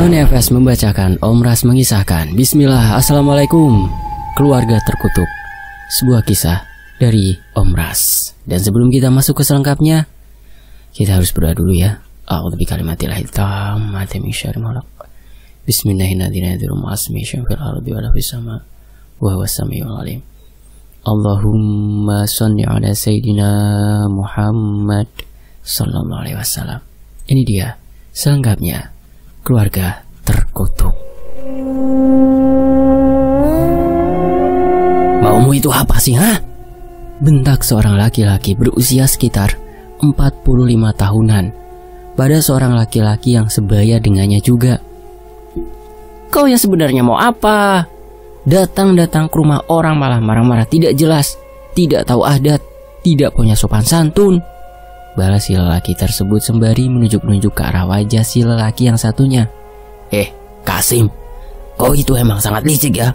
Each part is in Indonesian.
Tony FS membacakan, Om Ras mengisahkan. Bismillah, Assalamualaikum, keluarga terkutuk. Sebuah kisah dari Om Ras. Dan sebelum kita masuk ke selengkapnya, kita harus berdoa dulu ya. A'udzu bikalimatillahit tammati min syarri ma khalaq. Bismillahirrahmanirrahim. Wa huwas samiul alim. Allahumma shalli ala sayyidina Muhammad sallallahu alaihi wasallam. Ini dia selengkapnya keluarga terkutuk. Maumu itu apa sih, ha? Bentak seorang laki-laki berusia sekitar 45 tahunan pada seorang laki-laki yang sebaya dengannya juga. Kau yang sebenarnya mau apa? Datang-datang ke rumah orang malah marah-marah tidak jelas, tidak tahu adat, tidak punya sopan santun. Balas si lelaki tersebut sembari menunjuk-nunjuk ke arah wajah si lelaki yang satunya. Kasim, kau itu emang sangat licik ya.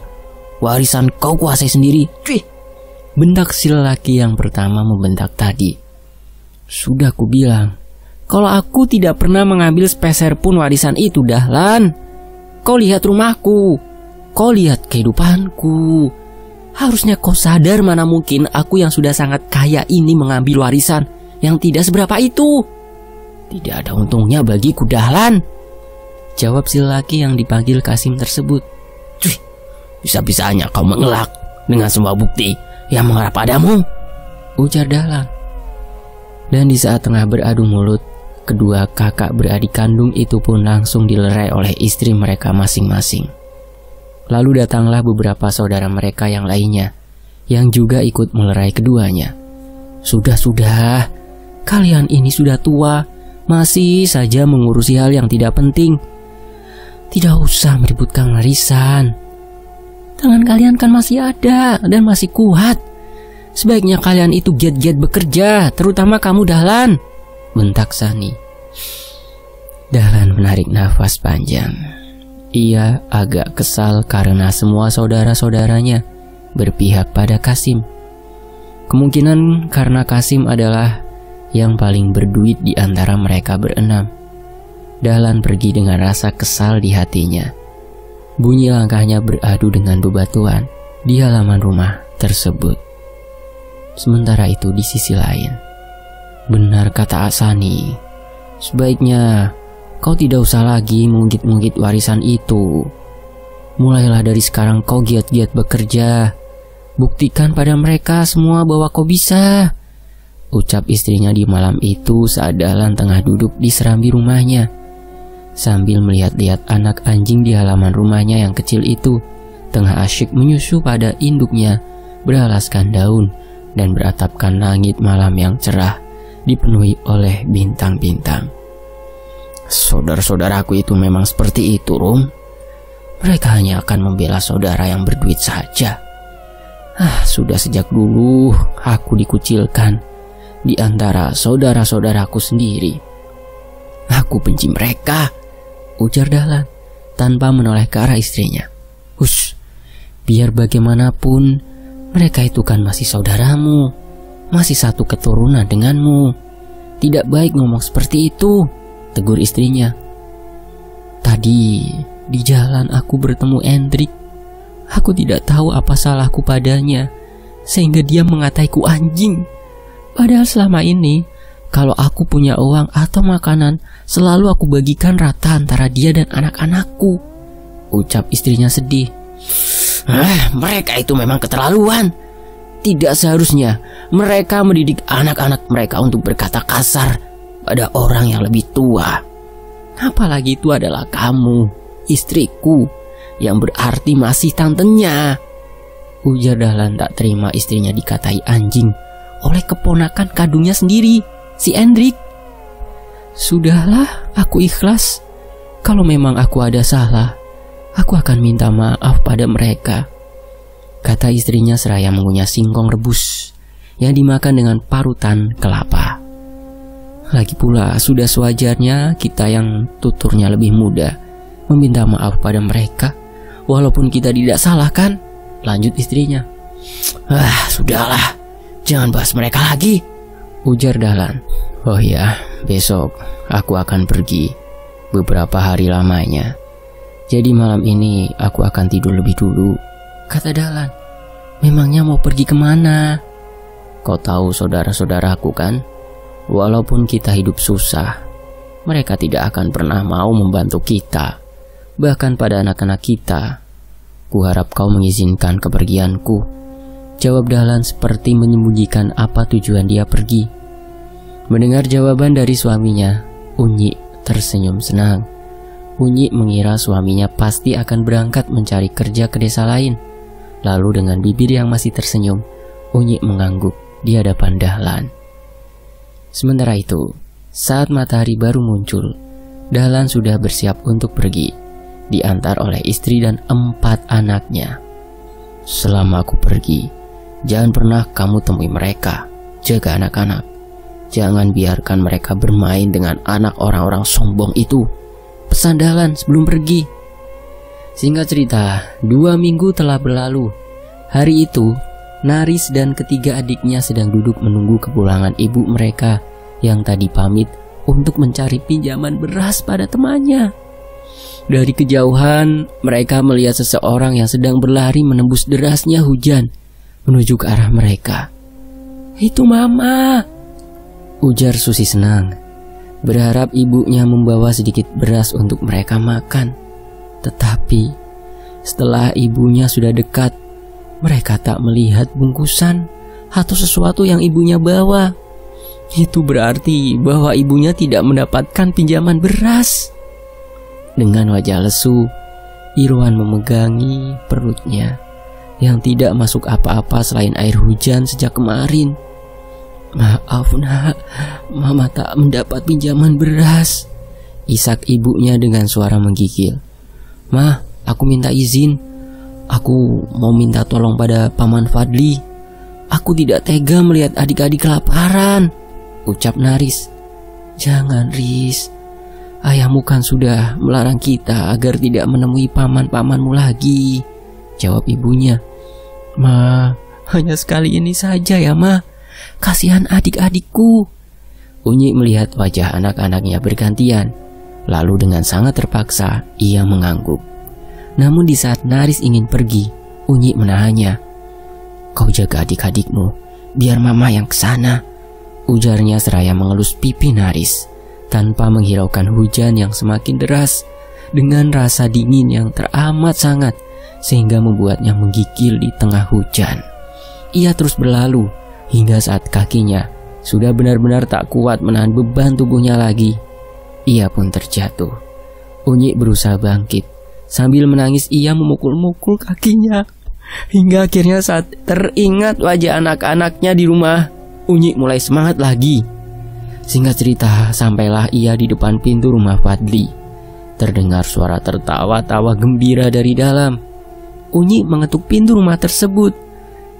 Warisan kau kuasai sendiri. Cuy, bentak si lelaki yang pertama membentak tadi. Sudah ku bilang, kalau aku tidak pernah mengambil sepeser pun warisan itu, Dahlan. Kau lihat rumahku, kau lihat kehidupanku. Harusnya kau sadar mana mungkin aku yang sudah sangat kaya ini mengambil warisan yang tidak seberapa itu. Tidak ada untungnya bagiku, Dahlan, jawab si lelaki yang dipanggil Kasim tersebut. Cuy, bisa-bisanya kau mengelak dengan semua bukti yang mengarah padamu, ujar Dahlan. Dan di saat tengah beradu mulut, kedua kakak beradik kandung itu pun langsung dilerai oleh istri mereka masing-masing. Lalu datanglah beberapa saudara mereka yang lainnya, yang juga ikut melerai keduanya. Sudah, kalian ini sudah tua, masih saja mengurusi hal yang tidak penting. Tidak usah meributkan warisan. Tangan kalian kan masih ada dan masih kuat. Sebaiknya kalian itu giat-giat bekerja, terutama kamu, Dahlan, bentak Sani. Dahlan menarik nafas panjang. Ia agak kesal karena semua saudara-saudaranya berpihak pada Kasim. Kemungkinan karena Kasim adalah yang paling berduit di antara mereka berenam. Dahlan pergi dengan rasa kesal di hatinya. Bunyi langkahnya beradu dengan bebatuan di halaman rumah tersebut. Sementara itu di sisi lain, benar kata Asani, sebaiknya kau tidak usah lagi mengungkit-ungkit warisan itu. Mulailah dari sekarang kau giat-giat bekerja. Buktikan pada mereka semua bahwa kau bisa, ucap istrinya di malam itu saat Dahlan tengah duduk di serambi rumahnya, sambil melihat-lihat anak anjing di halaman rumahnya yang kecil itu tengah asyik menyusu pada induknya beralaskan daun dan beratapkan langit malam yang cerah dipenuhi oleh bintang-bintang. Saudara-saudaraku itu memang seperti itu, Rum. Mereka hanya akan membela saudara yang berduit saja. Sudah sejak dulu aku dikucilkan di antara saudara-saudaraku sendiri. Aku benci mereka, ujar Dahlan tanpa menoleh ke arah istrinya. Hush, biar bagaimanapun mereka itu kan masih saudaramu, masih satu keturunan denganmu. Tidak baik ngomong seperti itu, tegur istrinya. Tadi di jalan aku bertemu Hendrik. Aku tidak tahu apa salahku padanya sehingga dia mengataiku anjing. Padahal selama ini kalau aku punya uang atau makanan selalu aku bagikan rata antara dia dan anak-anakku, ucap istrinya sedih. Mereka itu memang keterlaluan. Tidak seharusnya mereka mendidik anak-anak mereka untuk berkata kasar pada orang yang lebih tua. Apalagi itu adalah kamu, istriku, yang berarti masih tantenya, ujar Dahlan tak terima istrinya dikatai anjing oleh keponakan kandungnya sendiri, si Hendrik. Sudahlah, aku ikhlas. Kalau memang aku ada salah, aku akan minta maaf pada mereka, kata istrinya seraya mengunyah singkong rebus yang dimakan dengan parutan kelapa. Lagi pula sudah sewajarnya kita yang tuturnya lebih muda meminta maaf pada mereka, walaupun kita tidak salah, kan? Lanjut istrinya. Sudahlah, jangan bahas mereka lagi, ujar Dahlan. Oh ya, besok aku akan pergi beberapa hari lamanya. Jadi malam ini aku akan tidur lebih dulu, kata Dahlan. Memangnya mau pergi kemana? Kau tahu saudara-saudaraku kan? Walaupun kita hidup susah, mereka tidak akan pernah mau membantu kita. Bahkan pada anak-anak kita. Kuharap kau mengizinkan kepergianku, jawab Dahlan seperti menyembunyikan apa tujuan dia pergi. Mendengar jawaban dari suaminya, Unyi tersenyum senang. Unyi mengira suaminya pasti akan berangkat mencari kerja ke desa lain. Lalu dengan bibir yang masih tersenyum, Unyi mengangguk di hadapan Dahlan. Sementara itu, saat matahari baru muncul, Dahlan sudah bersiap untuk pergi, diantar oleh istri dan 4 anaknya. Selama aku pergi, jangan pernah kamu temui mereka. Jaga anak-anak. Jangan biarkan mereka bermain dengan anak orang-orang sombong itu, pesan Dahlan sebelum pergi. Singkat cerita, 2 minggu telah berlalu. Hari itu, Naris dan ketiga adiknya sedang duduk menunggu kepulangan ibu mereka yang tadi pamit untuk mencari pinjaman beras pada temannya. Dari kejauhan, mereka melihat seseorang yang sedang berlari menembus derasnya hujan menuju ke arah mereka. "Itu Mama," ujar Susi senang, berharap ibunya membawa sedikit beras untuk mereka makan. Tetapi setelah ibunya sudah dekat, mereka tak melihat bungkusan atau sesuatu yang ibunya bawa. Itu berarti bahwa ibunya tidak mendapatkan pinjaman beras. Dengan wajah lesu, Irwan memegangi perutnya yang tidak masuk apa-apa selain air hujan sejak kemarin. "Maaf nak, Mama tak mendapat pinjaman beras," isak ibunya dengan suara menggigil. "Ma, aku minta izin. Aku mau minta tolong pada Paman Fadli. Aku tidak tega melihat adik-adik kelaparan," ucap Naris. "Jangan, Riz. Ayahmu kan sudah melarang kita agar tidak menemui paman-pamanmu lagi," jawab ibunya. "Ma, hanya sekali ini saja ya, Ma. Kasihan adik-adikku." Unyi melihat wajah anak-anaknya bergantian. Lalu dengan sangat terpaksa ia mengangguk. Namun di saat Naris ingin pergi, Unyi menahannya. "Kau jaga adik-adikmu, biar Mama yang kesana," ujarnya seraya mengelus pipi Naris tanpa menghiraukan hujan yang semakin deras dengan rasa dingin yang teramat sangat sehingga membuatnya menggigil di tengah hujan. Ia terus berlalu hingga saat kakinya sudah benar-benar tak kuat menahan beban tubuhnya lagi. Ia pun terjatuh. Unyi berusaha bangkit. Sambil menangis ia memukul-mukul kakinya. Hingga akhirnya saat teringat wajah anak-anaknya di rumah, Unyi mulai semangat lagi. Singkat cerita, sampailah ia di depan pintu rumah Fadli. Terdengar suara tertawa-tawa gembira dari dalam. Unyi mengetuk pintu rumah tersebut,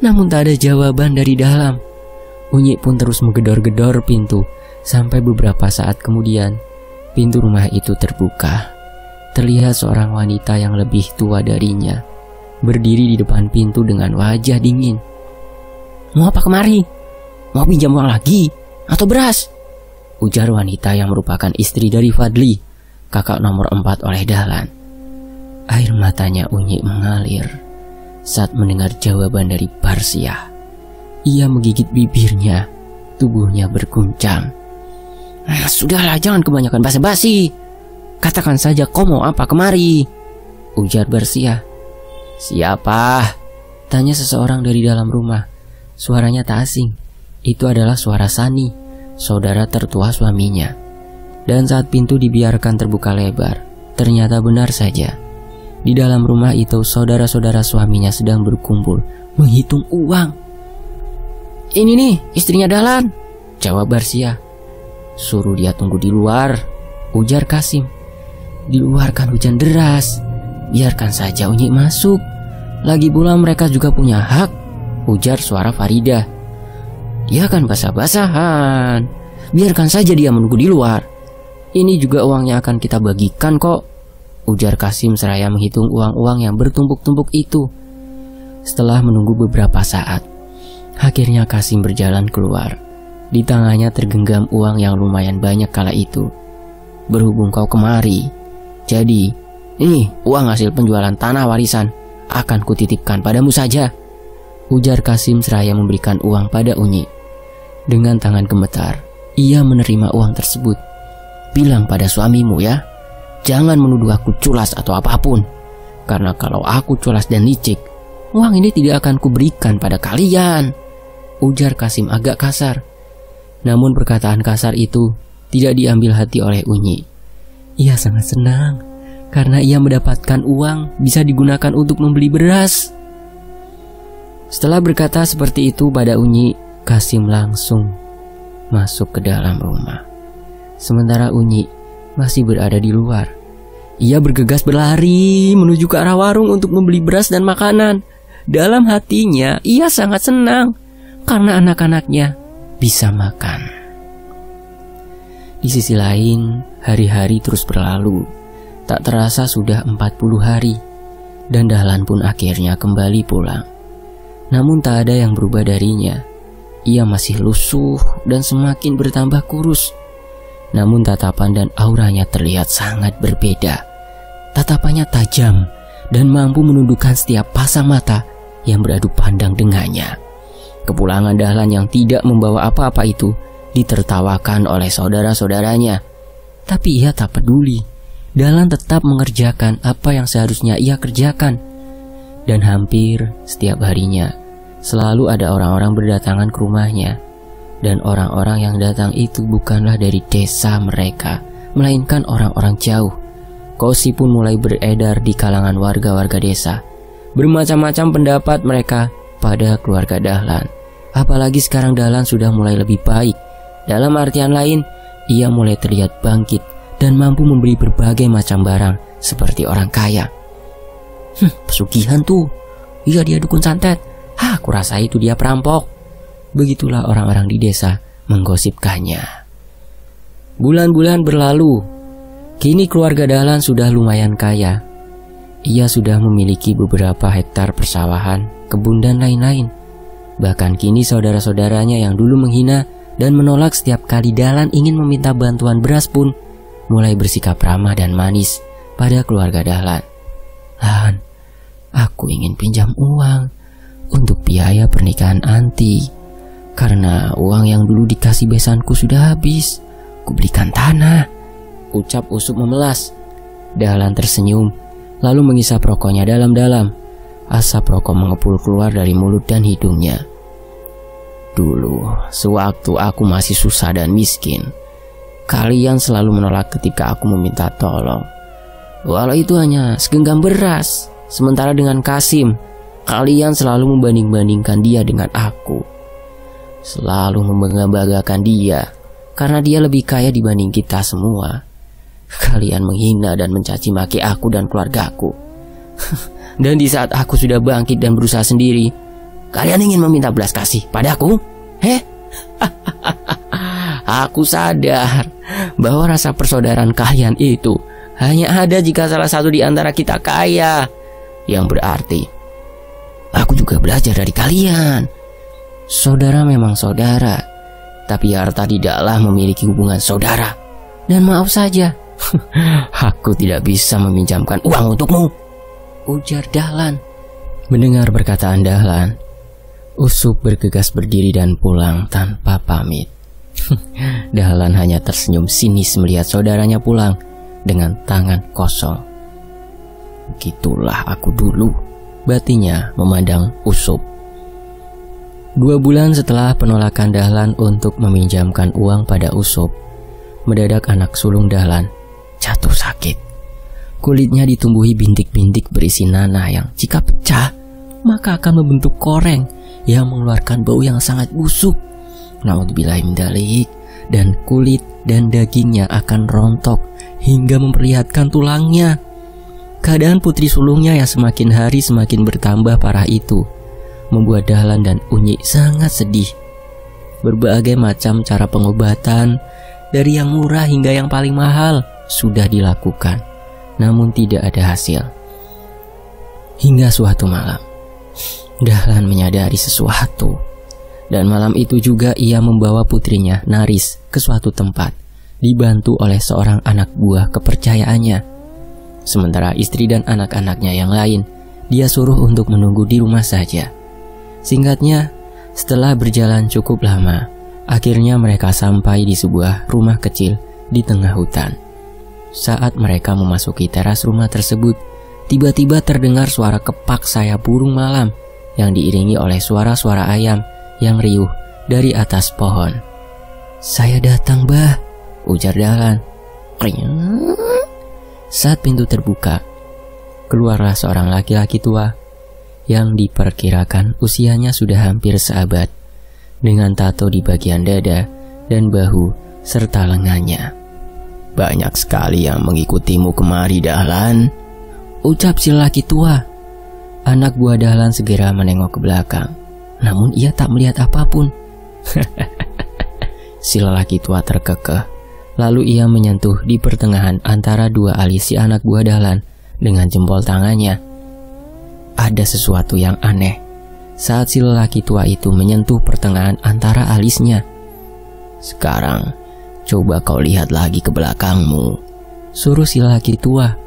namun tak ada jawaban dari dalam. Unyi pun terus menggedor-gedor pintu sampai beberapa saat kemudian pintu rumah itu terbuka. Terlihat seorang wanita yang lebih tua darinya berdiri di depan pintu dengan wajah dingin. "Mau apa kemari? Mau pinjam uang lagi? Atau beras?" ujar wanita yang merupakan istri dari Fadli, kakak nomor 4 oleh Dahlan. Air matanya Unyi mengalir saat mendengar jawaban dari Barsiah. Ia menggigit bibirnya, tubuhnya berguncang. "Sudahlah, jangan kebanyakan basa-basi. Katakan saja kau mau apa kemari," ujar Barsiah. "Siapa?" tanya seseorang dari dalam rumah. Suaranya tak asing. Itu adalah suara Sani, saudara tertua suaminya. Dan saat pintu dibiarkan terbuka lebar, ternyata benar saja. Di dalam rumah itu saudara-saudara suaminya sedang berkumpul menghitung uang. "Ini nih istrinya Dahlan," jawab Barsiah. "Suruh dia tunggu di luar," ujar Kasim. "Di luar kan hujan deras. Biarkan saja Unyi masuk. Lagi pula mereka juga punya hak," ujar suara Farida. "Dia kan basah-basahan. Biarkan saja dia menunggu di luar. Ini juga uangnya akan kita bagikan kok," ujar Kasim seraya menghitung uang-uang yang bertumpuk-tumpuk itu. Setelah menunggu beberapa saat, akhirnya Kasim berjalan keluar. Di tangannya tergenggam uang yang lumayan banyak kala itu. "Berhubung kau kemari, jadi Ini uang hasil penjualan tanah warisan akan kutitipkan padamu saja, ujar Kasim seraya memberikan uang pada Unyi. Dengan tangan gemetar, ia menerima uang tersebut. Bilang pada suamimu ya, jangan menuduh aku culas atau apapun. Karena kalau aku culas dan licik, uang ini tidak akan kuberikan pada kalian, ujar Kasim agak kasar. Namun perkataan kasar itu tidak diambil hati oleh Unyi. Ia sangat senang karena ia mendapatkan uang bisa digunakan untuk membeli beras. Setelah berkata seperti itu pada Unyi, Kasim langsung masuk ke dalam rumah. Sementara Unyi masih berada di luar. Ia bergegas berlari menuju ke arah warung untuk membeli beras dan makanan. Dalam hatinya ia sangat senang karena anak-anaknya bisa makan. Di sisi lain, hari-hari terus berlalu. Tak terasa sudah 40 hari, dan Dahlan pun akhirnya kembali pulang. Namun tak ada yang berubah darinya. Ia masih lusuh dan semakin bertambah kurus. Namun tatapan dan auranya terlihat sangat berbeda. Tatapannya tajam dan mampu menundukkan setiap pasang mata yang beradu pandang dengannya. Kepulangan Dahlan yang tidak membawa apa-apa itu ditertawakan oleh saudara-saudaranya. Tapi ia tak peduli. Dahlan tetap mengerjakan apa yang seharusnya ia kerjakan. Dan hampir setiap harinya selalu ada orang-orang berdatangan ke rumahnya. Dan orang-orang yang datang itu bukanlah dari desa mereka, melainkan orang-orang jauh. Gosip pun mulai beredar di kalangan warga-warga desa. Bermacam-macam pendapat mereka pada keluarga Dahlan. Apalagi sekarang Dahlan sudah mulai lebih baik. Dalam artian lain, ia mulai terlihat bangkit dan mampu membeli berbagai macam barang seperti orang kaya. Pesugihan tuh. Iya, dia dukun santet. Aku rasa itu dia perampok. Begitulah orang-orang di desa menggosipkannya. Bulan-bulan berlalu. Kini keluarga Dahlan sudah lumayan kaya. Ia sudah memiliki beberapa hektar persawahan, kebun dan lain-lain. Bahkan kini saudara-saudaranya yang dulu menghina dan menolak setiap kali Dahlan ingin meminta bantuan beras pun mulai bersikap ramah dan manis pada keluarga Dahlan. "Lan, aku ingin pinjam uang untuk biaya pernikahan Anti. Karena uang yang dulu dikasih besanku sudah habis. Kubelikan tanah," ucap Usup memelas. Dahlan tersenyum, lalu mengisap rokoknya dalam-dalam. Asap rokok mengepul keluar dari mulut dan hidungnya. "Dulu, sewaktu aku masih susah dan miskin, kalian selalu menolak ketika aku meminta tolong. Walau itu hanya segenggam beras. Sementara dengan Kasim, kalian selalu membanding-bandingkan dia dengan aku. Selalu membangga-banggakan dia karena dia lebih kaya dibanding kita semua. Kalian menghina dan mencaci maki aku dan keluargaku. Dan di saat aku sudah bangkit dan berusaha sendiri, kalian ingin meminta belas kasih padaku? Aku sadar bahwa rasa persaudaraan kalian itu hanya ada jika salah satu di antara kita kaya. Yang berarti aku juga belajar dari kalian. Saudara memang saudara, tapi harta tidaklah memiliki hubungan saudara. Dan maaf saja, aku tidak bisa meminjamkan uang untukmu," ujar Dahlan. Mendengar perkataan Dahlan, Usup bergegas berdiri dan pulang tanpa pamit. Dahlan hanya tersenyum sinis melihat saudaranya pulang dengan tangan kosong. "Begitulah aku dulu," batinya memandang Usup. 2 bulan setelah penolakan Dahlan untuk meminjamkan uang pada Usup, mendadak anak sulung Dahlan jatuh sakit. Kulitnya ditumbuhi bintik-bintik berisi nanah yang jika pecah maka akan membentuk koreng yang mengeluarkan bau yang sangat busuk. Naudzubillah min dzalik. Dan kulit dan dagingnya akan rontok hingga memperlihatkan tulangnya. Keadaan putri sulungnya yang semakin hari semakin bertambah parah itu membuat Dahlan dan Unyi sangat sedih. Berbagai macam cara pengobatan, dari yang murah hingga yang paling mahal, sudah dilakukan, namun tidak ada hasil. Hingga suatu malam, Dahlan menyadari sesuatu. Dan malam itu juga ia membawa putrinya Naris ke suatu tempat, dibantu oleh seorang anak buah kepercayaannya. Sementara istri dan anak-anaknya yang lain dia suruh untuk menunggu di rumah saja. Singkatnya, setelah berjalan cukup lama, akhirnya mereka sampai di sebuah rumah kecil di tengah hutan. Saat mereka memasuki teras rumah tersebut, tiba-tiba terdengar suara kepak sayap burung malam yang diiringi oleh suara-suara ayam yang riuh dari atas pohon. "Saya datang, Bah," ujar Dahlan. Saat pintu terbuka, keluarlah seorang laki-laki tua yang diperkirakan usianya sudah hampir seabad, dengan tato di bagian dada dan bahu serta lengannya. "Banyak sekali yang mengikutimu kemari, Dahlan," ucap si lelaki tua. Anak buah Dahlan segera menengok ke belakang, namun ia tak melihat apapun. Si lelaki tua terkekeh. Lalu ia menyentuh di pertengahan antara dua alis si anak buah Dahlan dengan jempol tangannya. Ada sesuatu yang aneh saat si lelaki tua itu menyentuh pertengahan antara alisnya. "Sekarang, coba kau lihat lagi ke belakangmu," suruh si lelaki tua.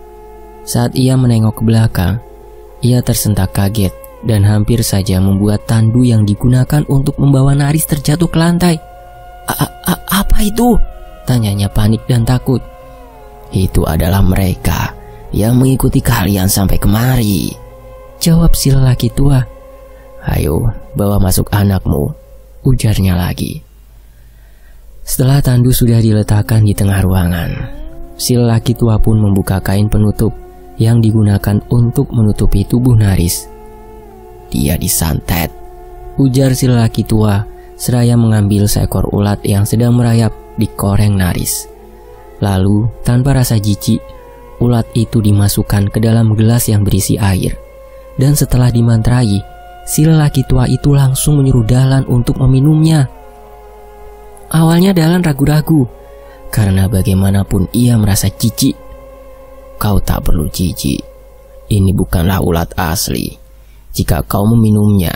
Saat ia menengok ke belakang, ia tersentak kaget dan hampir saja membuat tandu yang digunakan untuk membawa Naris terjatuh ke lantai. Apa itu?" tanyanya panik dan takut. "Itu adalah mereka yang mengikuti kalian sampai kemari," jawab si lelaki tua. "Ayo, bawa masuk anakmu," ujarnya lagi. Setelah tandu sudah diletakkan di tengah ruangan, si lelaki tua pun membuka kain penutup yang digunakan untuk menutupi tubuh Naris. "Dia disantet," ujar si lelaki tua seraya mengambil seekor ulat yang sedang merayap di koreng Naris. Lalu, tanpa rasa jijik, ulat itu dimasukkan ke dalam gelas yang berisi air. Dan setelah dimantrai, si lelaki tua itu langsung menyuruh Dahlan untuk meminumnya. Awalnya Dahlan ragu-ragu, karena bagaimanapun ia merasa jijik. "Kau tak perlu jijik. Ini bukanlah ulat asli. Jika kau meminumnya,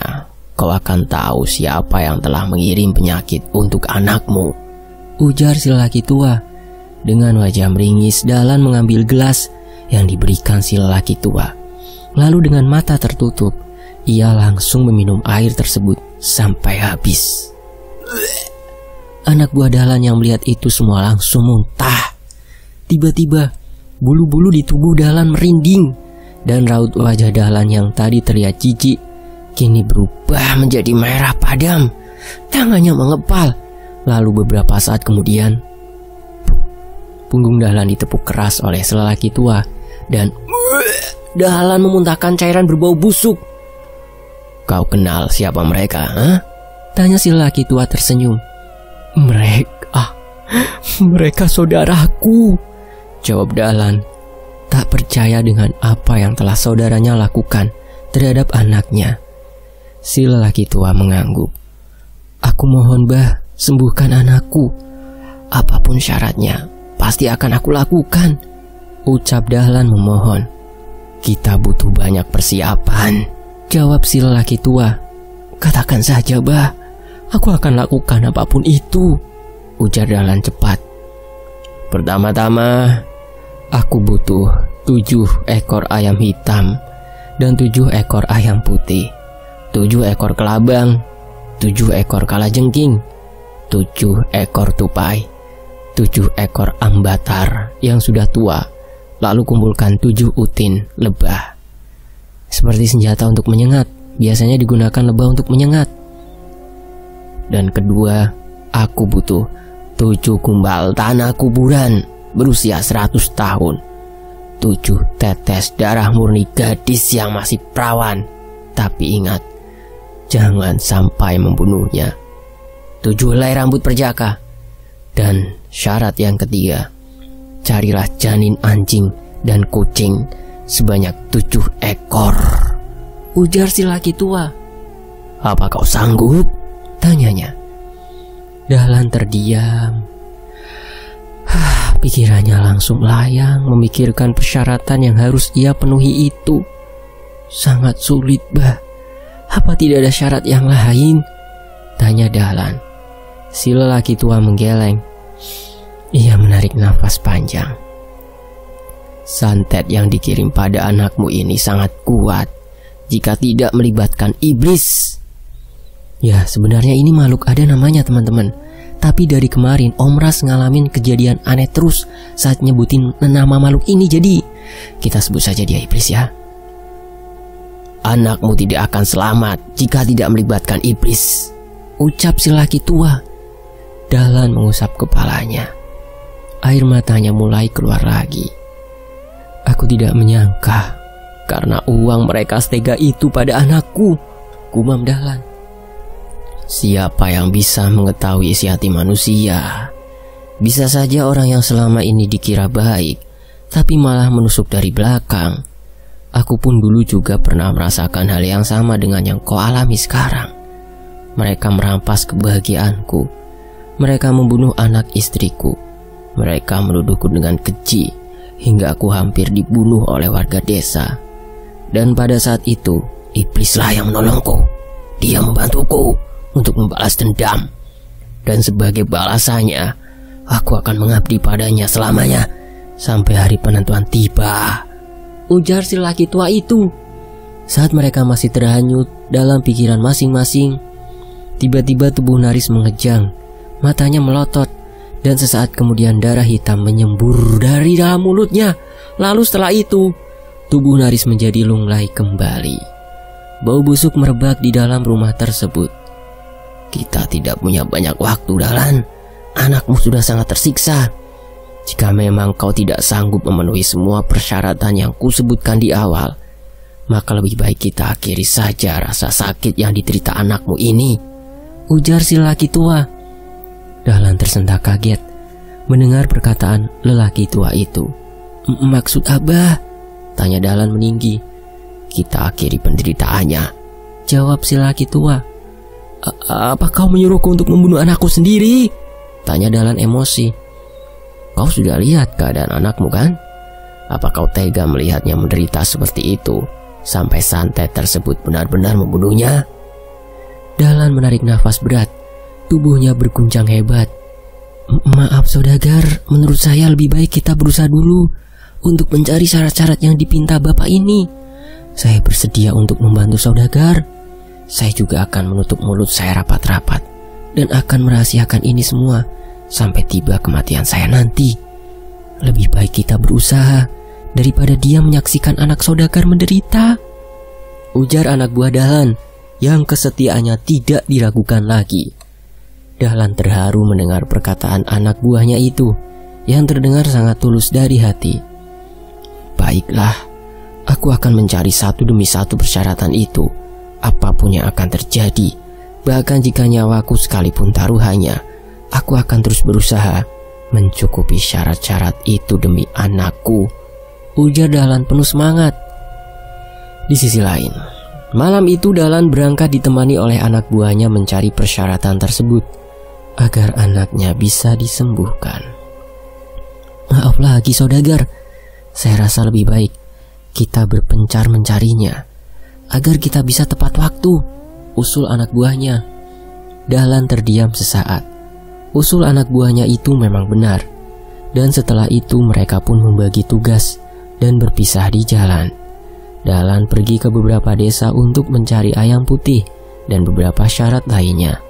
kau akan tahu siapa yang telah mengirim penyakit untuk anakmu," ujar si lelaki tua. Dengan wajah meringis, Dahlan mengambil gelas yang diberikan si lelaki tua. Lalu dengan mata tertutup, ia langsung meminum air tersebut sampai habis. Anak buah Dahlan yang melihat itu semua langsung muntah. Tiba-tiba, bulu-bulu di tubuh Dahlan merinding, dan raut wajah Dahlan yang tadi terlihat jijik kini berubah menjadi merah padam. Tangannya mengepal. Lalu beberapa saat kemudian, punggung Dahlan ditepuk keras oleh lelaki tua dan Dahlan memuntahkan cairan berbau busuk. "Kau kenal siapa mereka, ha?" tanya si lelaki tua tersenyum. Mereka saudaraku," jawab Dahlan, tak percaya dengan apa yang telah saudaranya lakukan terhadap anaknya. Si lelaki tua mengangguk. "Aku mohon, Bah, sembuhkan anakku. Apapun syaratnya, pasti akan aku lakukan," ucap Dahlan memohon. "Kita butuh banyak persiapan," jawab si lelaki tua. "Katakan saja, Bah, aku akan lakukan apapun itu," ujar Dahlan cepat. "Pertama-tama, aku butuh 7 ekor ayam hitam dan 7 ekor ayam putih, 7 ekor kelabang, 7 ekor kalajengking, 7 ekor tupai, 7 ekor ambatar yang sudah tua, lalu kumpulkan 7 utin lebah. Seperti senjata untuk menyengat, biasanya digunakan lebah untuk menyengat. Dan kedua, aku butuh 7 kumbal tanah kuburan berusia 100 tahun, 7 tetes darah murni gadis yang masih perawan, tapi ingat, jangan sampai membunuhnya, 7 helai rambut perjaka. Dan syarat yang ketiga, carilah janin anjing dan kucing sebanyak 7 ekor, ujar si laki tua. "Apa kau sanggup?" tanyanya. Dahlan terdiam. Pikirannya langsung melayang memikirkan persyaratan yang harus ia penuhi itu. "Sangat sulit, Bah. Apa tidak ada syarat yang lain?" tanya Dahlan. Si lelaki tua menggeleng. Ia menarik nafas panjang. Santet yang dikirim pada anakmu ini sangat kuat jika tidak melibatkan iblis. Ya, sebenarnya ini makhluk ada namanya teman-teman. Tapi dari kemarin Om Ras ngalamin kejadian aneh terus saat nyebutin nama makhluk ini. Jadi kita sebut saja dia iblis ya. Anakmu tidak akan selamat jika tidak melibatkan iblis, ucap si laki tua. Dahlan mengusap kepalanya. Air matanya mulai keluar lagi. Aku tidak menyangka karena uang mereka setega itu pada anakku, gumam Dahlan. Siapa yang bisa mengetahui isi hati manusia? Bisa saja orang yang selama ini dikira baik, tapi malah menusuk dari belakang. Aku pun dulu juga pernah merasakan hal yang sama dengan yang kau alami sekarang. Mereka merampas kebahagiaanku. Mereka membunuh anak istriku. Mereka menuduhku dengan keji hingga aku hampir dibunuh oleh warga desa. Dan pada saat itu, iblislah yang menolongku. Dia membantuku untuk membalas dendam. Dan sebagai balasannya, aku akan mengabdi padanya selamanya sampai hari penentuan tiba, ujar si laki tua itu. Saat mereka masih terhanyut dalam pikiran masing-masing, tiba-tiba tubuh Naris mengejang, matanya melotot, dan sesaat kemudian darah hitam menyembur dari dalam mulutnya. Lalu setelah itu, tubuh Naris menjadi lunglai kembali. Bau busuk merebak di dalam rumah tersebut. Kita tidak punya banyak waktu, Dahlan. Anakmu sudah sangat tersiksa. Jika memang kau tidak sanggup memenuhi semua persyaratan yang kusebutkan di awal, maka lebih baik kita akhiri saja rasa sakit yang diderita anakmu ini, ujar si laki tua. Dahlan tersentak kaget mendengar perkataan lelaki tua itu. Maksud Abah? Tanya Dahlan meninggi. Kita akhiri penderitaannya, jawab si laki tua. Apa kau menyuruhku untuk membunuh anakku sendiri? Tanya Dahlan emosi. Kau sudah lihat keadaan anakmu kan? Apa kau tega melihatnya menderita seperti itu sampai santet tersebut benar-benar membunuhnya? Dahlan menarik nafas berat. Tubuhnya berguncang hebat. Maaf saudagar, menurut saya lebih baik kita berusaha dulu untuk mencari syarat-syarat yang dipinta bapak ini. Saya bersedia untuk membantu saudagar. Saya juga akan menutup mulut saya rapat-rapat dan akan merahasiakan ini semua sampai tiba kematian saya nanti. Lebih baik kita berusaha daripada dia menyaksikan anak saudagar menderita, ujar anak buah Dahlan yang kesetiaannya tidak diragukan lagi. Dahlan terharu mendengar perkataan anak buahnya itu yang terdengar sangat tulus dari hati. Baiklah, aku akan mencari satu demi satu persyaratan itu, apapun yang akan terjadi. Bahkan jika nyawaku sekalipun taruhannya, aku akan terus berusaha mencukupi syarat-syarat itu demi anakku, ujar Dahlan penuh semangat. Di sisi lain, malam itu Dahlan berangkat ditemani oleh anak buahnya mencari persyaratan tersebut agar anaknya bisa disembuhkan. Maaf lagi saudagar, saya rasa lebih baik kita berpencar mencarinya agar kita bisa tepat waktu, usul anak buahnya. Dahlan terdiam sesaat. Usul anak buahnya itu memang benar. Dan setelah itu mereka pun membagi tugas dan berpisah di jalan. Dahlan pergi ke beberapa desa untuk mencari ayam putih dan beberapa syarat lainnya.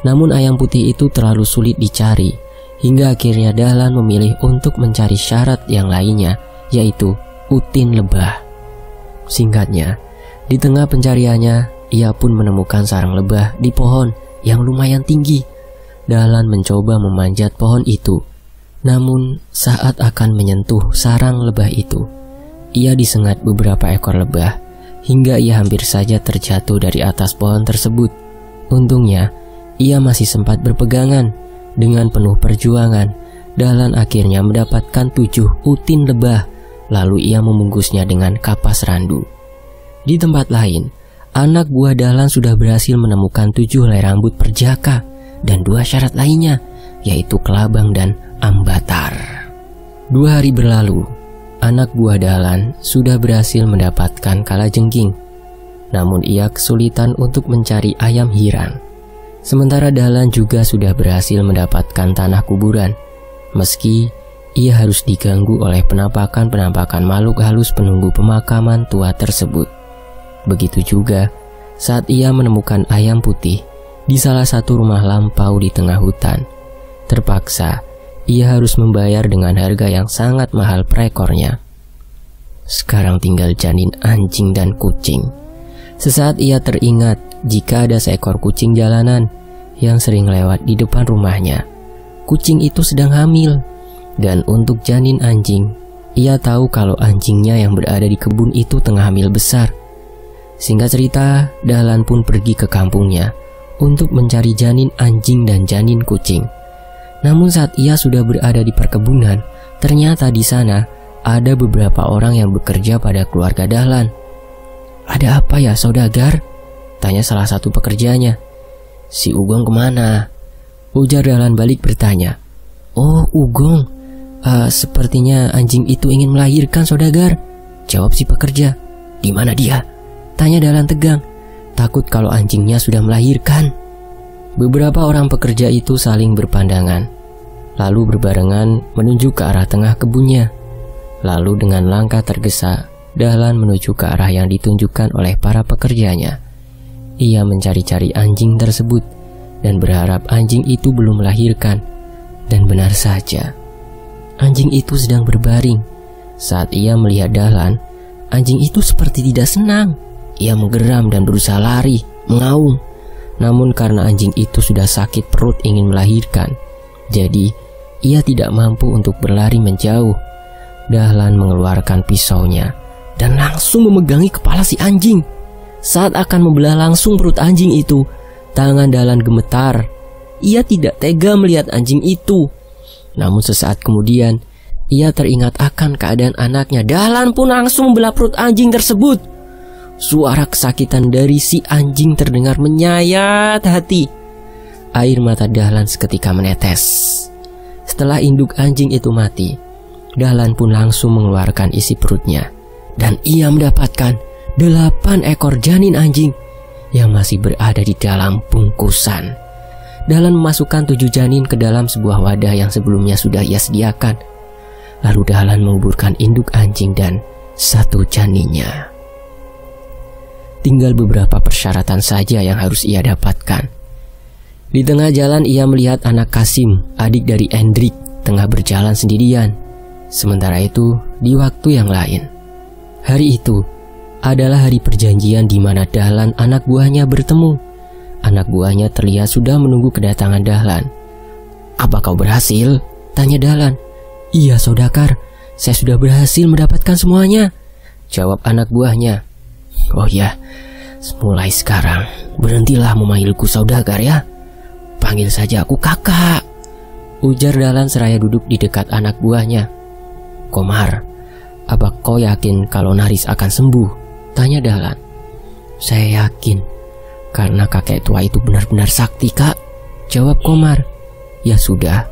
Namun ayam putih itu terlalu sulit dicari, hingga akhirnya Dahlan memilih untuk mencari syarat yang lainnya, yaitu utin lebah. Singkatnya, di tengah pencariannya, ia pun menemukan sarang lebah di pohon yang lumayan tinggi. Dahlan mencoba memanjat pohon itu. Namun saat akan menyentuh sarang lebah itu, ia disengat beberapa ekor lebah hingga ia hampir saja terjatuh dari atas pohon tersebut. Untungnya, ia masih sempat berpegangan. Dengan penuh perjuangan, Dahlan akhirnya mendapatkan 7 utin lebah. Lalu ia membungkusnya dengan kapas randu. Di tempat lain, anak buah Dahlan sudah berhasil menemukan 7 helai rambut perjaka dan 2 syarat lainnya, yaitu kelabang dan ambatar. 2 hari berlalu, anak buah Dahlan sudah berhasil mendapatkan kalajengking. Namun ia kesulitan untuk mencari ayam hirang. Sementara Dahlan juga sudah berhasil mendapatkan tanah kuburan. Meski ia harus diganggu oleh penampakan-penampakan makhluk halus penunggu pemakaman tua tersebut. Begitu juga saat ia menemukan ayam putih di salah satu rumah lampau di tengah hutan. Terpaksa ia harus membayar dengan harga yang sangat mahal per ekornya. Sekarang tinggal janin anjing dan kucing. Sesaat ia teringat jika ada seekor kucing jalanan yang sering lewat di depan rumahnya. Kucing itu sedang hamil, dan untuk janin anjing, ia tahu kalau anjingnya yang berada di kebun itu tengah hamil besar. Singkat cerita, Dahlan pun pergi ke kampungnya untuk mencari janin anjing dan janin kucing. Namun saat ia sudah berada di perkebunan, ternyata di sana ada beberapa orang yang bekerja pada keluarga Dahlan. "Ada apa ya, saudagar?" tanya salah satu pekerjanya. "Si Ugong kemana?" ujar Dahlan balik bertanya. "Oh, Ugong, sepertinya anjing itu ingin melahirkan, saudagar," jawab si pekerja. "Di mana dia?" tanya Dahlan tegang, takut kalau anjingnya sudah melahirkan. Beberapa orang pekerja itu saling berpandangan, lalu berbarengan menuju ke arah tengah kebunnya. Lalu dengan langkah tergesa, Dahlan menuju ke arah yang ditunjukkan oleh para pekerjanya. Ia mencari-cari anjing tersebut dan berharap anjing itu belum melahirkan. Dan benar saja, anjing itu sedang berbaring. Saat ia melihat Dahlan, anjing itu seperti tidak senang. Ia menggeram dan berusaha lari, mengaum. Namun karena anjing itu sudah sakit perut ingin melahirkan, jadi ia tidak mampu untuk berlari menjauh. Dahlan mengeluarkan pisaunya dan langsung memegangi kepala si anjing. Saat akan membelah langsung perut anjing itu, tangan Dahlan gemetar. Ia tidak tega melihat anjing itu. Namun sesaat kemudian, ia teringat akan keadaan anaknya. Dahlan pun langsung membelah perut anjing tersebut. Suara kesakitan dari si anjing terdengar menyayat hati. Air mata Dahlan seketika menetes. Setelah induk anjing itu mati, Dahlan pun langsung mengeluarkan isi perutnya. Dan ia mendapatkan 8 ekor janin anjing yang masih berada di dalam bungkusan. Dahlan memasukkan 7 janin ke dalam sebuah wadah yang sebelumnya sudah ia sediakan. Lalu Dahlan menguburkan induk anjing dan 1 janinnya. Tinggal beberapa persyaratan saja yang harus ia dapatkan. Di tengah jalan ia melihat anak Kasim, adik dari Hendrik, tengah berjalan sendirian. Sementara itu, di waktu yang lain, hari itu adalah hari perjanjian di mana Dahlan anak buahnya bertemu. Anak buahnya terlihat sudah menunggu kedatangan Dahlan. "Apa kau berhasil?" tanya Dahlan. "Iya, saudagar, saya sudah berhasil mendapatkan semuanya," jawab anak buahnya. "Oh ya, mulai sekarang berhentilah memanggilku saudagar ya. Panggil saja aku kakak," ujar Dahlan seraya duduk di dekat anak buahnya. "Komar, apa kau yakin kalau Naris akan sembuh?" tanya Dahlan. "Saya yakin, karena kakek tua itu benar-benar sakti, Kak," jawab Komar. "Ya sudah,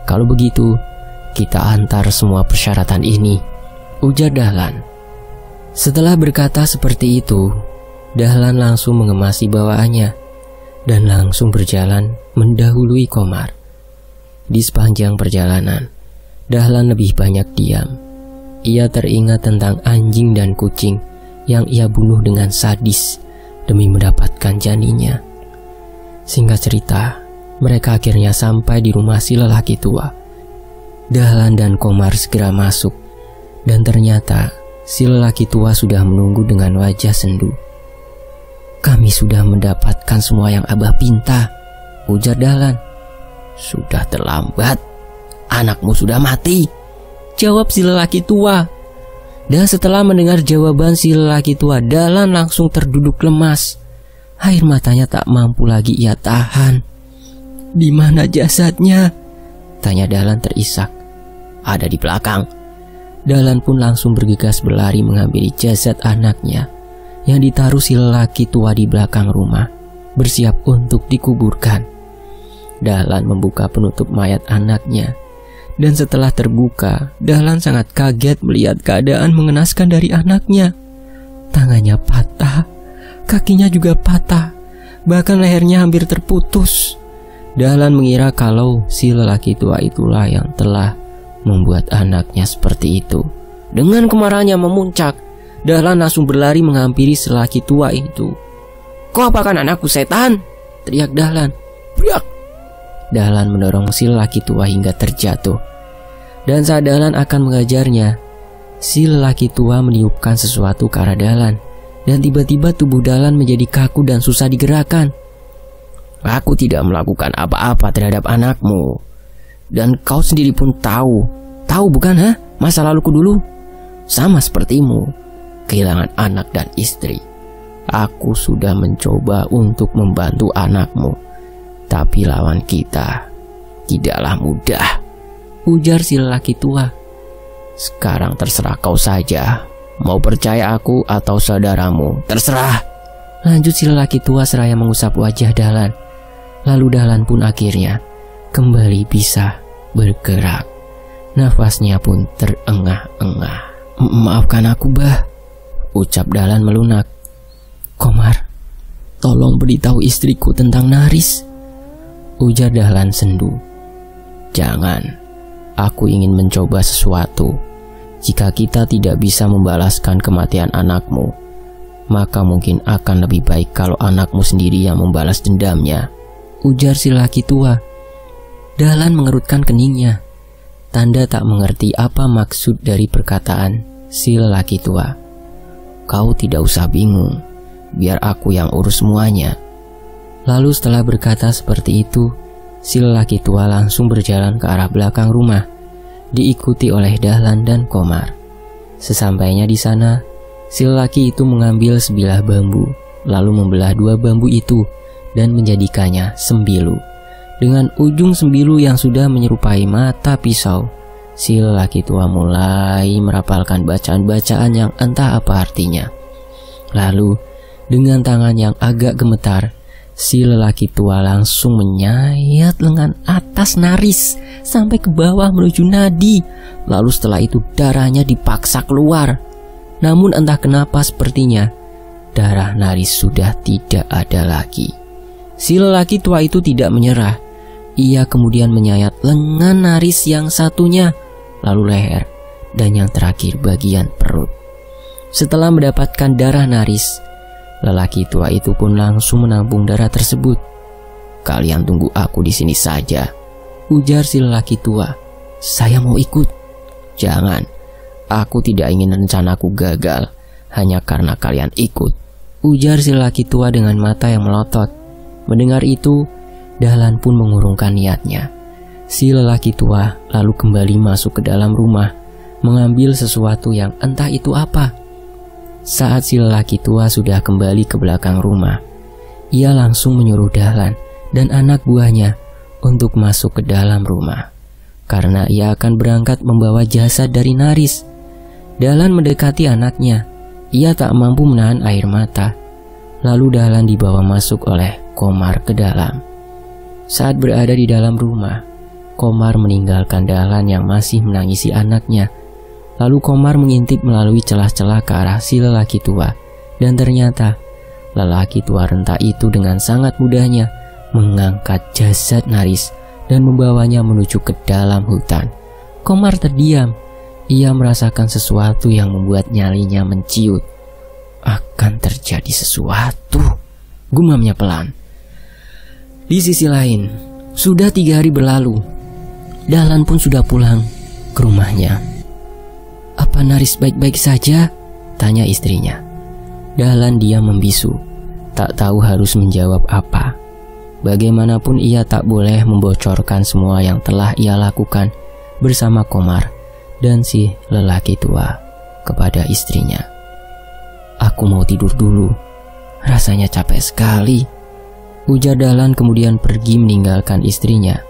kalau begitu kita antar semua persyaratan ini," ujar Dahlan. Setelah berkata seperti itu, Dahlan langsung mengemasi bawaannya dan langsung berjalan mendahului Komar. Di sepanjang perjalanan, Dahlan lebih banyak diam. Ia teringat tentang anjing dan kucing yang ia bunuh dengan sadis demi mendapatkan janinnya. Singkat cerita, mereka akhirnya sampai di rumah si lelaki tua. Dahlan dan Komar segera masuk, dan ternyata si lelaki tua sudah menunggu dengan wajah sendu. "Kami sudah mendapatkan semua yang Abah pinta," ujar Dahlan. "Sudah terlambat, anakmu sudah mati," jawab si lelaki tua. Dan setelah mendengar jawaban si lelaki tua, Dahlan langsung terduduk lemas. Air matanya tak mampu lagi ia tahan. "Di mana jasadnya?" tanya Dahlan terisak. "Ada di belakang." Dahlan pun langsung bergegas berlari mengambil jasad anaknya yang ditaruh si lelaki tua di belakang rumah, bersiap untuk dikuburkan. Dahlan membuka penutup mayat anaknya, dan setelah terbuka, Dahlan sangat kaget melihat keadaan mengenaskan dari anaknya. Tangannya patah, kakinya juga patah, bahkan lehernya hampir terputus. Dahlan mengira kalau si lelaki tua itulah yang telah membuat anaknya seperti itu. Dengan kemarahannya memuncak, Dahlan langsung berlari menghampiri si lelaki tua itu. "Kau apakan anakku, setan?" teriak Dahlan. "Biak!" Dahlan mendorong si lelaki tua hingga terjatuh. Dan saat Dahlan akan mengajarnya, si lelaki tua meniupkan sesuatu ke arah Dahlan. Dan tiba-tiba tubuh Dahlan menjadi kaku dan susah digerakkan. "Aku tidak melakukan apa-apa terhadap anakmu. Dan kau sendiri pun tahu. Tahu bukan, ha? Masa laluku dulu? Sama sepertimu, kehilangan anak dan istri. Aku sudah mencoba untuk membantu anakmu, tapi lawan kita tidaklah mudah," ujar si lelaki tua. "Sekarang terserah kau saja. Mau percaya aku atau saudaramu, terserah," lanjut si lelaki tua seraya mengusap wajah Dahlan. Lalu Dahlan pun akhirnya kembali bisa bergerak. Nafasnya pun terengah-engah. "Maafkan aku, Bah," ucap Dahlan melunak. "Komar, tolong beritahu istriku tentang Naris," ujar Dahlan sendu. "Jangan, aku ingin mencoba sesuatu. Jika kita tidak bisa membalaskan kematian anakmu, maka mungkin akan lebih baik kalau anakmu sendiri yang membalas dendamnya," ujar si lelaki tua. Dahlan mengerutkan keningnya, tanda tak mengerti apa maksud dari perkataan si lelaki tua. "Kau tidak usah bingung, biar aku yang urus semuanya." Lalu setelah berkata seperti itu, si lelaki tua langsung berjalan ke arah belakang rumah, diikuti oleh Dahlan dan Komar. Sesampainya di sana, si lelaki itu mengambil sebilah bambu, lalu membelah dua bambu itu dan menjadikannya sembilu. Dengan ujung sembilu yang sudah menyerupai mata pisau, si lelaki tua mulai merapalkan bacaan-bacaan yang entah apa artinya. Lalu, dengan tangan yang agak gemetar, si lelaki tua langsung menyayat lengan atas Naris sampai ke bawah menuju nadi. Lalu setelah itu darahnya dipaksa keluar. Namun entah kenapa sepertinya darah Naris sudah tidak ada lagi. Si lelaki tua itu tidak menyerah. Ia kemudian menyayat lengan Naris yang satunya, lalu leher, dan yang terakhir bagian perut. Setelah mendapatkan darah Naris, lelaki tua itu pun langsung menampung darah tersebut. "Kalian tunggu aku di sini saja," ujar si lelaki tua. "Saya mau ikut." "Jangan, aku tidak ingin rencanaku gagal hanya karena kalian ikut," ujar si lelaki tua dengan mata yang melotot. Mendengar itu, Dahlan pun mengurungkan niatnya. Si lelaki tua lalu kembali masuk ke dalam rumah, mengambil sesuatu yang entah itu apa. Saat si lelaki tua sudah kembali ke belakang rumah, ia langsung menyuruh Dahlan dan anak buahnya untuk masuk ke dalam rumah, karena ia akan berangkat membawa jasad dari Naris. Dahlan mendekati anaknya. Ia tak mampu menahan air mata. Lalu Dahlan dibawa masuk oleh Komar ke dalam. Saat berada di dalam rumah, Komar meninggalkan Dahlan yang masih menangisi anaknya. Lalu Komar mengintip melalui celah-celah ke arah si lelaki tua. Dan ternyata lelaki tua renta itu dengan sangat mudahnya mengangkat jasad Naris dan membawanya menuju ke dalam hutan. Komar terdiam. Ia merasakan sesuatu yang membuat nyalinya menciut. Akan terjadi sesuatu, gumamnya pelan. Di sisi lain, sudah 3 hari berlalu. Dahlan pun sudah pulang ke rumahnya. "Apa Naris baik-baik saja?" tanya istrinya. Dahlan diam membisu, tak tahu harus menjawab apa. Bagaimanapun ia tak boleh membocorkan semua yang telah ia lakukan bersama Komar dan si lelaki tua kepada istrinya. "Aku mau tidur dulu, rasanya capek sekali," ujar Dahlan kemudian pergi meninggalkan istrinya.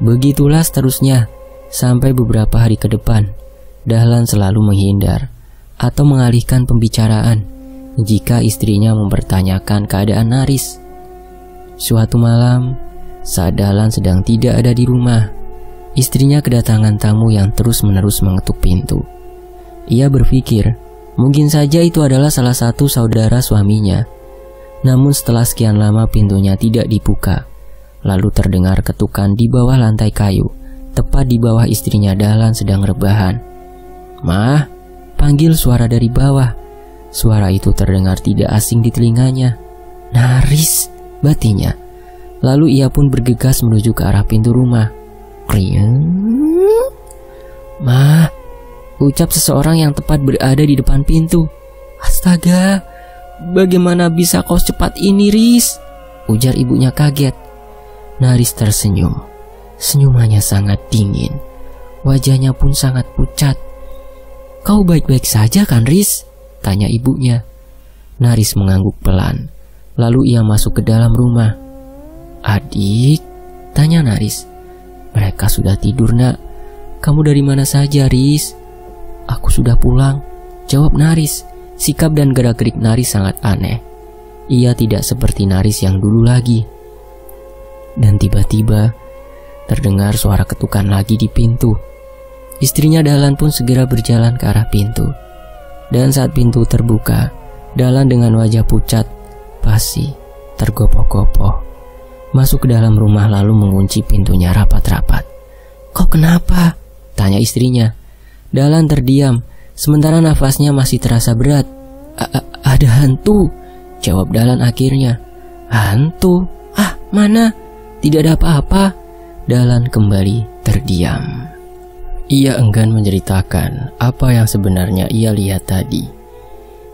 Begitulah seterusnya sampai beberapa hari ke depan. Dahlan selalu menghindar atau mengalihkan pembicaraan jika istrinya mempertanyakan keadaan Naris. Suatu malam, saat Dahlan sedang tidak ada di rumah, istrinya kedatangan tamu yang terus-menerus mengetuk pintu. Ia berpikir mungkin saja itu adalah salah satu saudara suaminya. Namun setelah sekian lama pintunya tidak dibuka. Lalu terdengar ketukan di bawah lantai kayu tepat di bawah istrinya Dahlan sedang rebahan. "Mah," panggil suara dari bawah. Suara itu terdengar tidak asing di telinganya. "Naris," batinya. Lalu ia pun bergegas menuju ke arah pintu rumah. "Krieng." "Mah," ucap seseorang yang tepat berada di depan pintu. "Astaga, bagaimana bisa kau secepat ini, Riz?" ujar ibunya kaget. Naris tersenyum. Senyumannya sangat dingin. Wajahnya pun sangat pucat. "Kau baik-baik saja kan, Riz?" tanya ibunya. Naris mengangguk pelan. Lalu ia masuk ke dalam rumah. "Adik?" tanya Naris. "Mereka sudah tidur, Nak. Kamu dari mana saja, Riz?" "Aku sudah pulang," jawab Naris. Sikap dan gerak-gerik Naris sangat aneh. Ia tidak seperti Naris yang dulu lagi. Dan tiba-tiba terdengar suara ketukan lagi di pintu. Istrinya Dahlan pun segera berjalan ke arah pintu. Dan saat pintu terbuka, Dahlan dengan wajah pucat, basi, tergopoh-gopoh masuk ke dalam rumah lalu mengunci pintunya rapat-rapat. "Kau kenapa?" tanya istrinya. Dahlan terdiam, sementara nafasnya masih terasa berat. Ada hantu," jawab Dahlan akhirnya. "Hantu? Ah, mana? Tidak ada apa-apa." Dahlan kembali terdiam. Ia enggan menceritakan apa yang sebenarnya ia lihat tadi.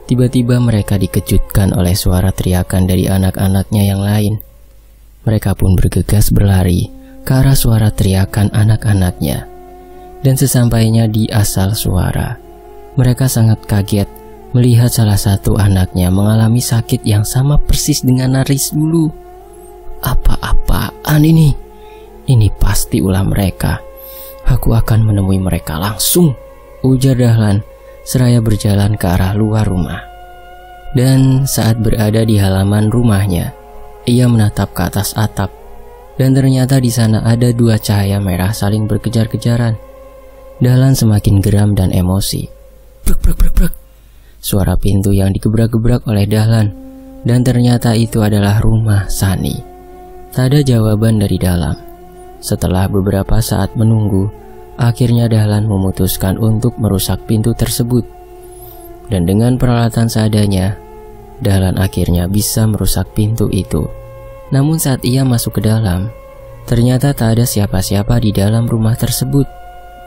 Tiba-tiba mereka dikejutkan oleh suara teriakan dari anak-anaknya yang lain. Mereka pun bergegas berlari ke arah suara teriakan anak-anaknya. Dan sesampainya di asal suara, mereka sangat kaget melihat salah satu anaknya mengalami sakit yang sama persis dengan Naris dulu. "Apa-apaan ini? Ini pasti ulah mereka. Aku akan menemui mereka langsung," ujar Dahlan seraya berjalan ke arah luar rumah. Dan saat berada di halaman rumahnya, ia menatap ke atas atap. Dan ternyata di sana ada dua cahaya merah saling berkejar-kejaran. Dahlan semakin geram dan emosi. "Brek, brek, brek, brek." Suara pintu yang digebrak-gebrak oleh Dahlan. Dan ternyata itu adalah rumah Sani. Tak ada jawaban dari dalam. Setelah beberapa saat menunggu, akhirnya Dahlan memutuskan untuk merusak pintu tersebut. Dan dengan peralatan seadanya, Dahlan akhirnya bisa merusak pintu itu. Namun saat ia masuk ke dalam, ternyata tak ada siapa-siapa di dalam rumah tersebut.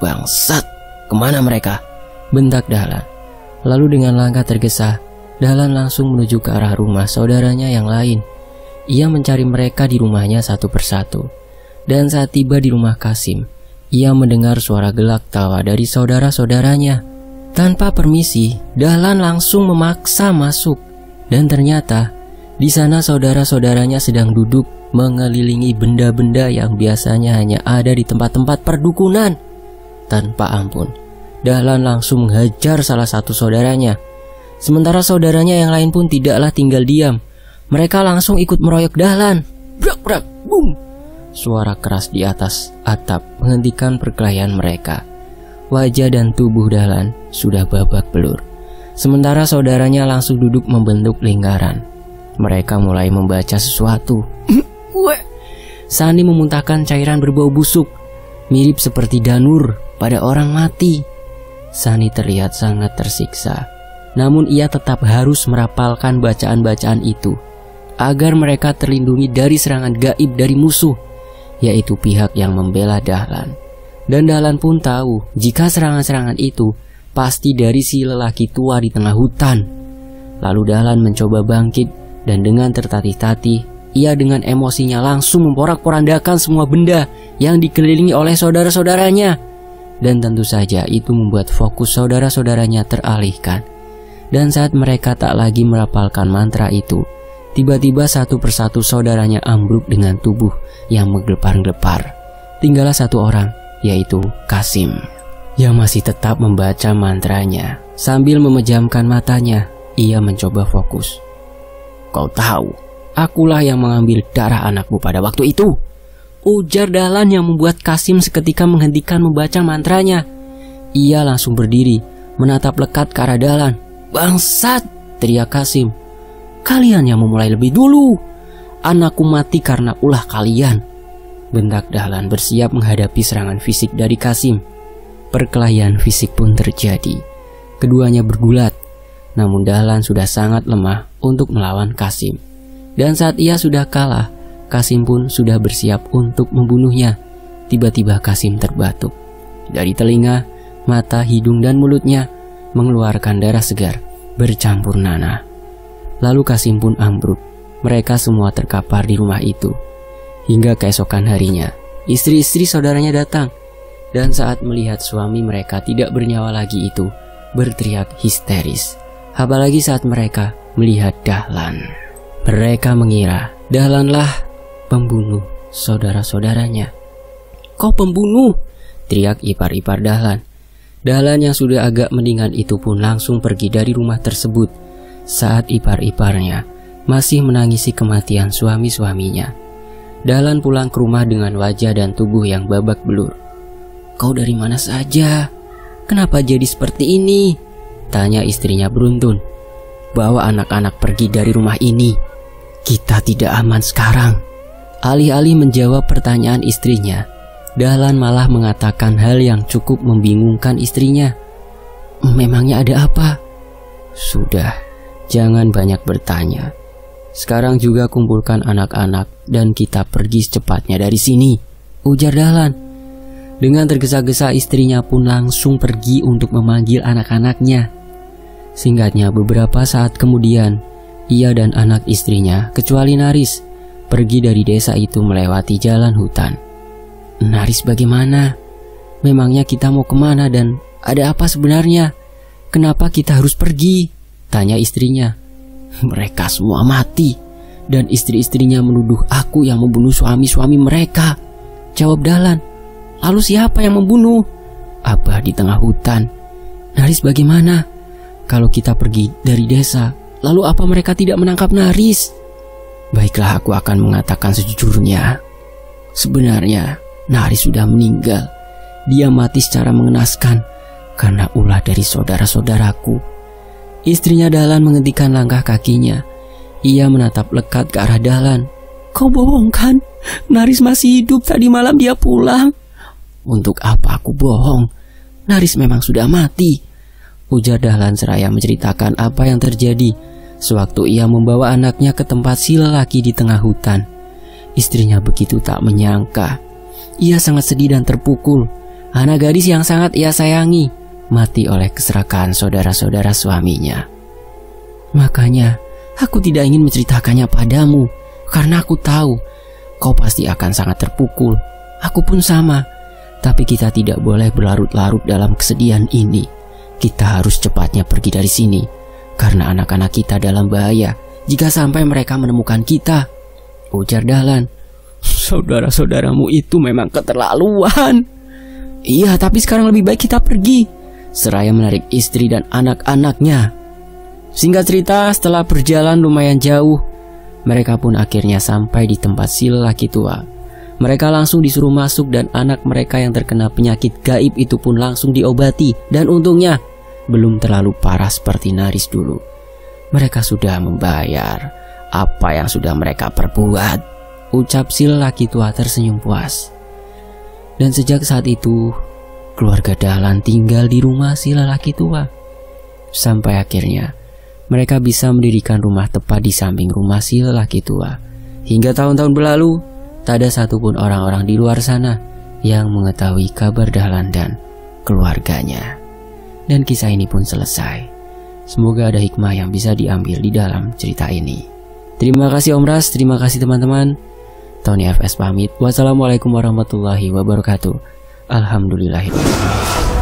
"Bangsat, kemana mereka?" bentak Dahlan. Lalu dengan langkah tergesa, Dahlan langsung menuju ke arah rumah saudaranya yang lain. Ia mencari mereka di rumahnya satu persatu. Dan saat tiba di rumah Kasim, ia mendengar suara gelak tawa dari saudara-saudaranya. Tanpa permisi, Dahlan langsung memaksa masuk. Dan ternyata di sana saudara-saudaranya sedang duduk mengelilingi benda-benda yang biasanya hanya ada di tempat-tempat perdukunan. Tanpa ampun, Dahlan langsung menghajar salah satu saudaranya. Sementara saudaranya yang lain pun tidaklah tinggal diam. Mereka langsung ikut meroyok Dahlan. Brak, brak, boom. Suara keras di atas atap menghentikan perkelahian mereka. Wajah dan tubuh Dahlan sudah babak belur. Sementara saudaranya langsung duduk membentuk lingkaran. Mereka mulai membaca sesuatu. Sani memuntahkan cairan berbau busuk, mirip seperti danur pada orang mati. Sani terlihat sangat tersiksa. Namun ia tetap harus merapalkan bacaan-bacaan itu agar mereka terlindungi dari serangan gaib dari musuh, yaitu pihak yang membela Dahlan. Dan Dahlan pun tahu jika serangan-serangan itu pasti dari si lelaki tua di tengah hutan. Lalu Dahlan mencoba bangkit dan dengan tertatih-tatih, ia dengan emosinya langsung memporak-porandakan semua benda yang dikelilingi oleh saudara-saudaranya. Dan tentu saja itu membuat fokus saudara-saudaranya teralihkan. Dan saat mereka tak lagi merapalkan mantra itu, tiba-tiba satu persatu saudaranya ambruk dengan tubuh yang menggelepar-gelepar. Tinggallah satu orang, yaitu Kasim, yang masih tetap membaca mantranya. Sambil memejamkan matanya, ia mencoba fokus. "Kau tahu, akulah yang mengambil darah anakmu pada waktu itu," ujar Dahlan yang membuat Kasim seketika menghentikan membaca mantranya. Ia langsung berdiri, menatap lekat ke arah Dahlan. "Bangsat!" teriak Kasim. "Kalian yang memulai lebih dulu. Anakku mati karena ulah kalian." bentak Dahlan bersiap menghadapi serangan fisik dari Qasim. Perkelahian fisik pun terjadi. Keduanya bergulat, namun Dahlan sudah sangat lemah untuk melawan Qasim. Dan saat ia sudah kalah, Qasim pun sudah bersiap untuk membunuhnya. Tiba-tiba Qasim terbatuk. Dari telinga, mata, hidung, dan mulutnya mengeluarkan darah segar bercampur nanah. Lalu Qasim pun ambruk. Mereka semua terkapar di rumah itu. Hingga keesokan harinya, istri-istri saudaranya datang. Dan saat melihat suami mereka tidak bernyawa lagi itu, berteriak histeris. Apalagi saat mereka melihat Dahlan. Mereka mengira Dahlanlah pembunuh saudara-saudaranya. "Kau pembunuh!" teriak ipar-ipar Dahlan. Dahlan yang sudah agak mendingan itu pun langsung pergi dari rumah tersebut saat ipar-iparnya masih menangisi kematian suami-suaminya. Dahlan pulang ke rumah dengan wajah dan tubuh yang babak belur. "Kau dari mana saja? Kenapa jadi seperti ini?" tanya istrinya beruntun. "Bawa anak-anak pergi dari rumah ini. Kita tidak aman sekarang." Alih-alih menjawab pertanyaan istrinya, Dahlan malah mengatakan hal yang cukup membingungkan istrinya. "Memangnya ada apa?" "Sudah, jangan banyak bertanya. Sekarang juga kumpulkan anak-anak dan kita pergi secepatnya dari sini," ujar Dahlan. Dengan tergesa-gesa istrinya pun langsung pergi untuk memanggil anak-anaknya. Singkatnya beberapa saat kemudian, ia dan anak istrinya, kecuali Naris, pergi dari desa itu melewati jalan hutan. "Naris bagaimana? Memangnya kita mau kemana dan ada apa sebenarnya? Kenapa kita harus pergi?" tanya istrinya. "Mereka semua mati dan istri-istrinya menuduh aku yang membunuh suami-suami mereka," jawab Dahlan. "Lalu siapa yang membunuh?" "Abah di tengah hutan." "Naris bagaimana? Kalau kita pergi dari desa, lalu apa mereka tidak menangkap Naris?" "Baiklah, aku akan mengatakan sejujurnya. Sebenarnya Naris sudah meninggal. Dia mati secara mengenaskan karena ulah dari saudara-saudaraku." Istrinya Dahlan menghentikan langkah kakinya. Ia menatap lekat ke arah Dahlan. "Kau bohong kan? Naris masih hidup, tadi malam dia pulang." "Untuk apa aku bohong? Naris memang sudah mati," ujar Dahlan seraya menceritakan apa yang terjadi sewaktu ia membawa anaknya ke tempat si lelaki di tengah hutan. Istrinya begitu tak menyangka. Ia sangat sedih dan terpukul. Anak gadis yang sangat ia sayangi mati oleh keserakahan saudara-saudara suaminya. "Makanya aku tidak ingin menceritakannya padamu, karena aku tahu kau pasti akan sangat terpukul. Aku pun sama. Tapi kita tidak boleh berlarut-larut dalam kesedihan ini. Kita harus cepatnya pergi dari sini, karena anak-anak kita dalam bahaya jika sampai mereka menemukan kita," ujar Dahlan. "Saudara-saudaramu itu memang keterlaluan." "Iya, tapi sekarang lebih baik kita pergi," seraya menarik istri dan anak-anaknya. Singkat cerita, setelah berjalan lumayan jauh, mereka pun akhirnya sampai di tempat si lelaki tua. Mereka langsung disuruh masuk dan anak mereka yang terkena penyakit gaib itu pun langsung diobati. Dan untungnya belum terlalu parah seperti Naris dulu. Mereka sudah membayar apa yang sudah mereka perbuat, ucap si lelaki tua tersenyum puas. Dan sejak saat itu keluarga Dahlan tinggal di rumah si lelaki tua. Sampai akhirnya mereka bisa mendirikan rumah tepat di samping rumah si lelaki tua. Hingga tahun-tahun berlalu, tak ada satupun orang-orang di luar sana yang mengetahui kabar Dahlan dan keluarganya. Dan kisah ini pun selesai. Semoga ada hikmah yang bisa diambil di dalam cerita ini. Terima kasih Om Ras, terima kasih teman-teman. Tony FS pamit. Wassalamualaikum warahmatullahi wabarakatuh. Alhamdulillahirrahmanirrahim.